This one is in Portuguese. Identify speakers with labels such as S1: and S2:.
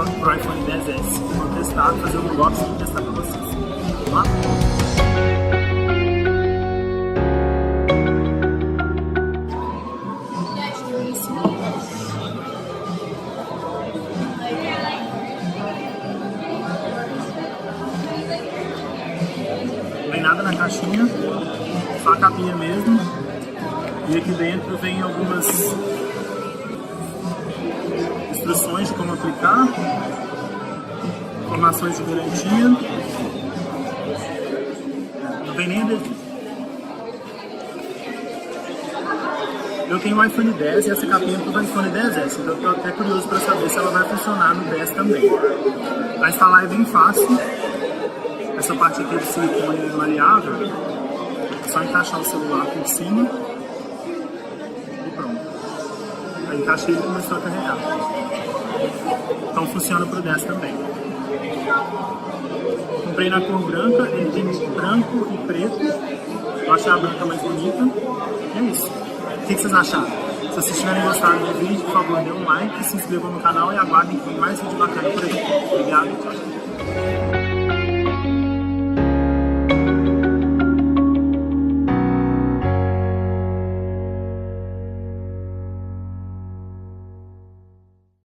S1: pro iPhone XS. Vou testar, fazer um unboxing e testar pra vocês. Vamos lá? Não vem nada na caixinha, só a capinha mesmo. E aqui dentro vem algumas instruções de como aplicar, informações de garantia. Não vem nem adesivo. Eu tenho o iPhone 10 e essa capinha é para o iPhone XS, então eu estou até curioso para saber se ela vai funcionar no 10 também. Para instalar é bem fácil. Essa parte aqui é de silicone maleável, é só encaixar o celular por cima e pronto. Aí encaixei e ele começou a carregar. Então funciona para o 10 também. Comprei na cor branca, ele tem branco e preto. Eu achei a branca mais bonita. E é isso. O que vocês acharam? Se vocês tiverem gostado do vídeo, por favor, dê um like, se inscrevam no canal e aguardem que tem mais vídeo bacana por aqui. Obrigado, tchau.